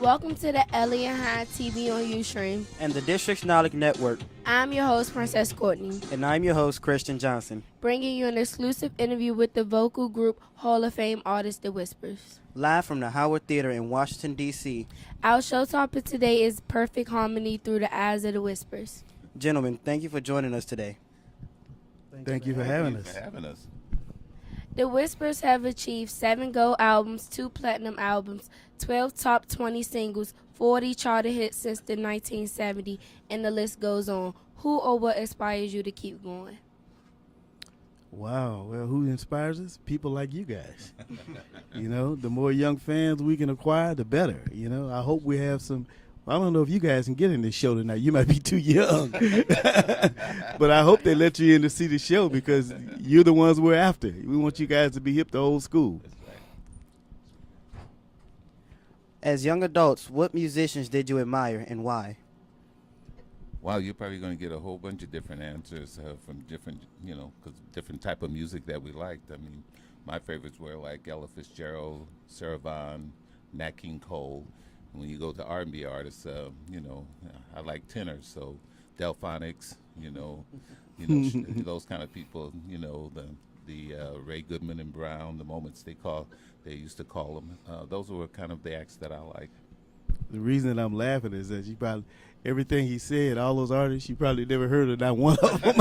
Welcome to the Ellie and High TV on Ustream. and the District's Knowledge Network. I'm your host, Princess Courtney, And I'm your host, Christian Johnson. bringing you an exclusive interview with the vocal group Hall of Fame artist The Whispers. Live from the Howard Theater in Washington, D.C. Our show topic today is Perfect Harmony Through the Eyes of the Whispers. Gentlemen, thank you for joining us today. Thank you for having us. The Whispers have achieved 7 gold albums, 2 platinum albums, 12 top 20 singles, 40 charted hits since the 1970, and the list goes on. Who or what inspires you to keep going? Wow. Well, who inspires us? People like you guys. The more young fans we can acquire, the better. I hope we have some. I don't know if you guys can get in this show tonight. You might be too young. But I hope they let you in to see the show because you're the ones we're after. We want you guys to be hip to old school. As young adults, what musicians did you admire and why? Wow, you're probably going to get a whole bunch of different answers from different, because different type of music that we liked. I mean, my favorites were like Ella Fitzgerald, Sarah Vaughan, Nat King Cole. And when you go to R&B artists, I like tenors, so Delphonics, those kind of people. The Ray Goodman and Brown, the Moments they used to call them. Those were kind of the acts that I like. The reason that I'm laughing is that you probably everything he said, all those artists, you probably never heard of not one of them.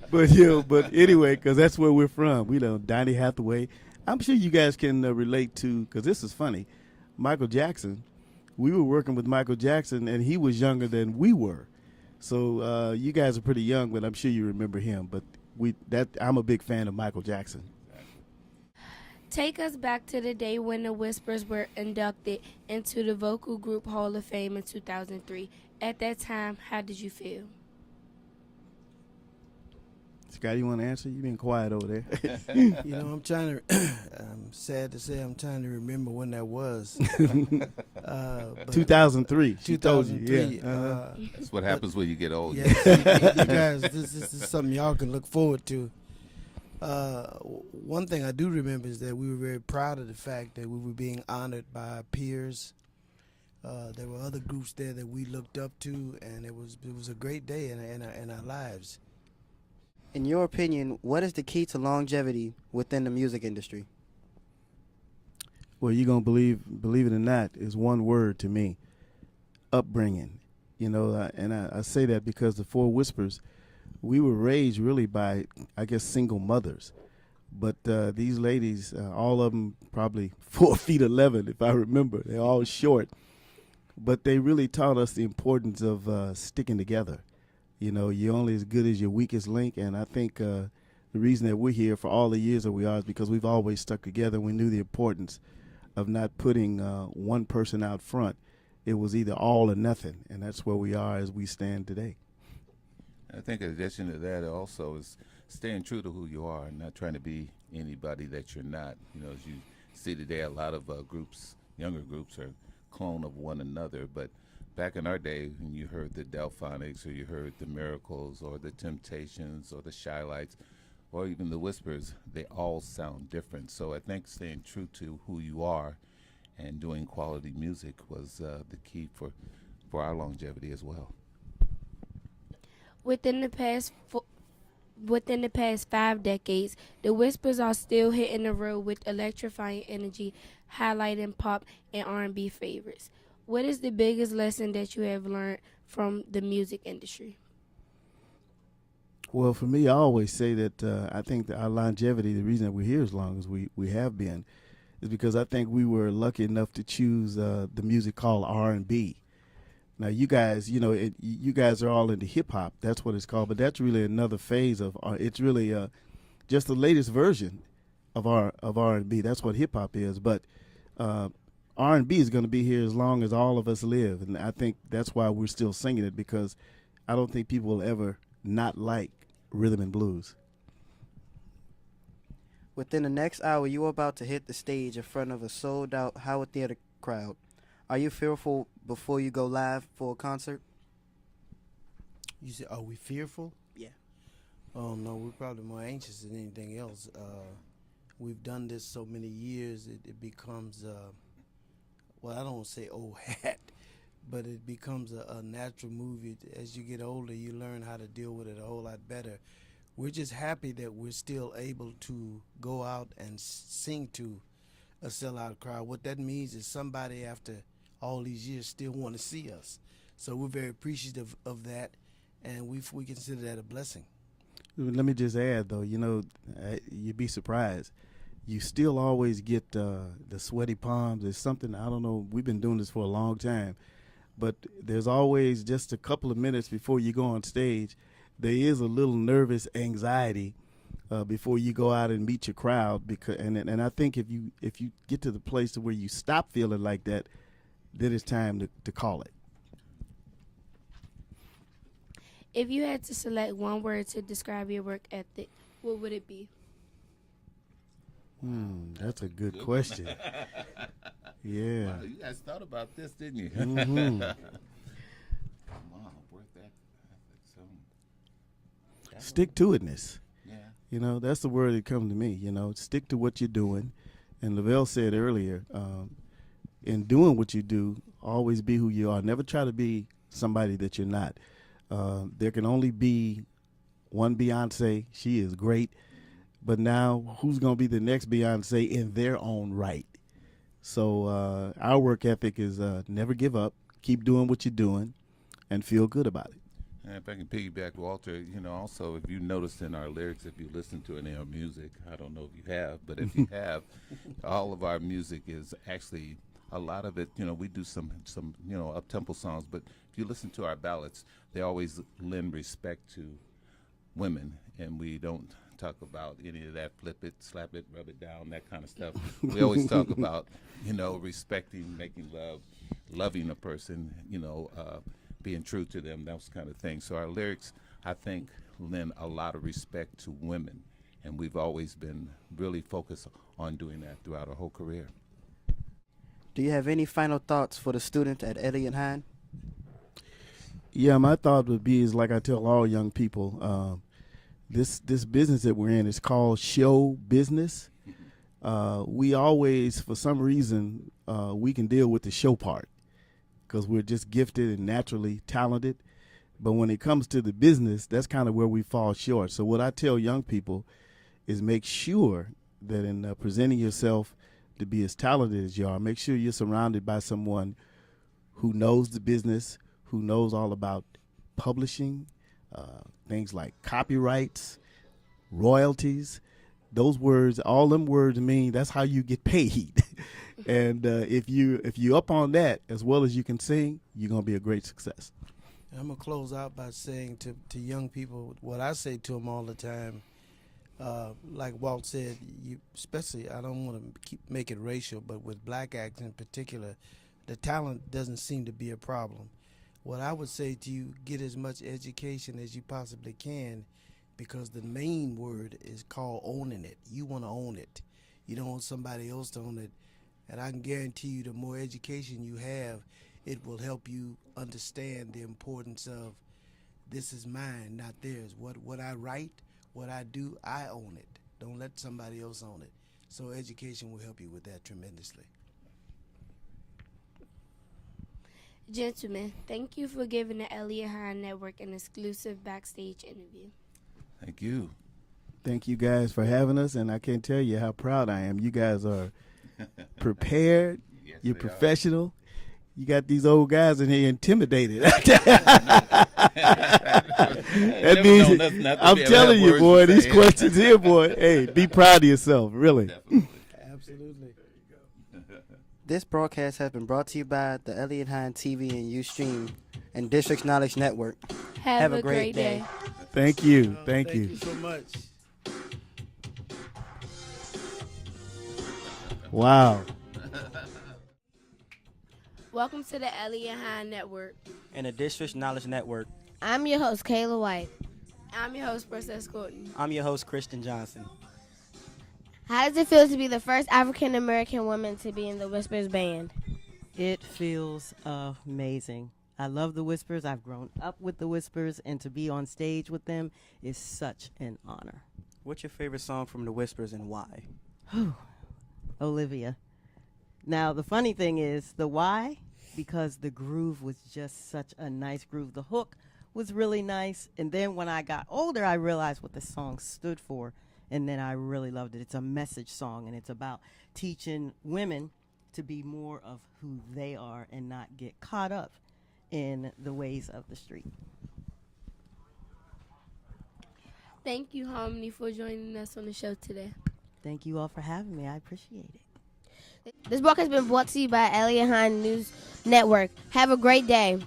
But anyway, because that's where we're from. We know Donny Hathaway. I'm sure you guys can relate to, because this is funny. Michael Jackson. We were working with Michael Jackson, and he was younger than we were. So you guys are pretty young, but I'm sure you remember him. But I'm a big fan of Michael Jackson. Take us back to the day when the Whispers were inducted into the Vocal Group Hall of Fame in 2003. At that time, how did you feel? Scott, you want to answer? You've been quiet over there. I'm trying to, I'm sad to say I'm trying to remember when that was. 2003. She told you. 2003. Yeah. That's what happens when you get old. Yeah, you guys, this is something y'all can look forward to. One thing I do remember is that we were very proud of the fact that we were being honored by our peers. There were other groups there that we looked up to, and it was a great day in our lives. In your opinion, what is the key to longevity within the music industry? Well, you're going to believe it or not, is one word to me, upbringing. And I say that because the Four Whispers, we were raised really by, I guess, single mothers. But these ladies, all of them probably 4'11", if I remember. They're all short. But they really taught us the importance of sticking together. You're only as good as your weakest link. And I think the reason that we're here for all the years that we are is because we've always stuck together. We knew the importance of not putting one person out front. It was either all or nothing. And that's where we are as we stand today. I think in addition to that also is staying true to who you are and not trying to be anybody that you're not. As you see today, a lot of younger groups are clone of one another. But back in our day, when you heard the Delphonics or you heard the Miracles or the Temptations or the Shy Lights or even the Whispers, they all sound different. So I think staying true to who you are and doing quality music was the key for our longevity as well. Within the past 5 decades, the Whispers are still hitting the road with electrifying energy, highlighting pop and R&B favorites. What is the biggest lesson that you have learned from the music industry? Well, for me, I always say that I think that our longevity, the reason that we're here as long as we have been, is because I think we were lucky enough to choose the music called R&B. Now, you guys, you guys are all into hip hop. That's what it's called. But that's really another phase of it's really just the latest version of R&B. That's what hip hop is. But R&B is going to be here as long as all of us live, and I think that's why we're still singing it, because I don't think people will ever not like rhythm and blues. Within the next hour, you are about to hit the stage in front of a sold-out Howard Theater crowd. Are you fearful before you go live for a concert? You said, are we fearful? Yeah. Oh, no, we're probably more anxious than anything else. We've done this so many years, it becomes well, I don't want to say old hat, but it becomes a natural movie. As you get older, you learn how to deal with it a whole lot better. We're just happy that we're still able to go out and sing to a sellout crowd. What that means is somebody after all these years still want to see us. So we're very appreciative of that, and we consider that a blessing. Let me just add, though, you'd be surprised. You still always get the sweaty palms. There's something, I don't know, we've been doing this for a long time, but there's always just a couple of minutes before you go on stage, there is a little nervous anxiety before you go out and meet your crowd. And I think if you get to the place to where you stop feeling like that, then it's time to call it. If you had to select one word to describe your work ethic, what would it be? That's a good question. Yeah. Wow, you guys thought about this, didn't you? Mm-hmm. Come on, work that. Stick to itness. Yeah. That's the word that comes to me. Stick to what you're doing. And Lavelle said earlier, in doing what you do, always be who you are. Never try to be somebody that you're not. There can only be one Beyonce. She is great. But now who's going to be the next Beyonce in their own right? So our work ethic is never give up, keep doing what you're doing, and feel good about it. And if I can piggyback, Walter, also if you noticed in our lyrics, if you listen to any of our music, I don't know if you have, but if you have, all of our music is actually, a lot of it, we do some up-tempo songs, but if you listen to our ballads, they always lend respect to women, and we don't talk about any of that flip it, slap it, rub it down, that kind of stuff. We always talk about, respecting, making love, loving a person, being true to them, those kind of things. So our lyrics, I think, lend a lot of respect to women, and we've always been really focused on doing that throughout our whole career. Do you have any final thoughts for the students at Elliott Hine? Yeah, my thought would be is like I tell all young people, this business that we're in is called show business. We always, for some reason, we can deal with the show part because we're just gifted and naturally talented. But when it comes to the business, that's kind of where we fall short. So what I tell young people is make sure that in presenting yourself to be as talented as you are, make sure you're surrounded by someone who knows the business, who knows all about publishing, things like copyrights, royalties. Those words, all them words mean that's how you get paid. And if you up on that as well as you can sing, you're gonna be a great success. I'm gonna close out by saying to young people what I say to them all the time. Like Walt said, especially I don't want to make it racial, but with black acts in particular, the talent doesn't seem to be a problem. What I would say to you, get as much education as you possibly can, because the main word is called owning it. You want to own it. You don't want somebody else to own it. And I can guarantee you the more education you have, it will help you understand the importance of this is mine, not theirs. What I write, what I do, I own it. Don't let somebody else own it. So education will help you with that tremendously. Gentlemen, thank you for giving the Elliott Hine Network an exclusive backstage interview. Thank you. Thank you guys for having us, and I can't tell you how proud I am. You guys are prepared. Yes, You're they professional. You got these old guys in here intimidated. That means, I'm telling you, boy, these questions here, boy, hey, be proud of yourself, really. Definitely. Absolutely. This broadcast has been brought to you by the Elliott Hine TV and Ustream and Districts Knowledge Network. Have a great day. Thank you. Thank you you. so much. Wow. Welcome to the Elliott Hine Network. And the Districts Knowledge Network. I'm your host, Kayla White. I'm your host, Princess Courtney. I'm your host, Christian Johnson. How does it feel to be the first African American woman to be in the Whispers band? It feels amazing. I love the Whispers. I've grown up with the Whispers, and to be on stage with them is such an honor. What's your favorite song from the Whispers and why? Olivia. Now, the funny thing is the why, because the groove was just such a nice groove. The hook was really nice. And then when I got older, I realized what the song stood for. And then I really loved it. It's a message song, and it's about teaching women to be more of who they are and not get caught up in the ways of the street. Thank you, Harmony, for joining us on the show today. Thank you all for having me. I appreciate it. This book has been brought to you by Elliott Hine News Network. Have a great day.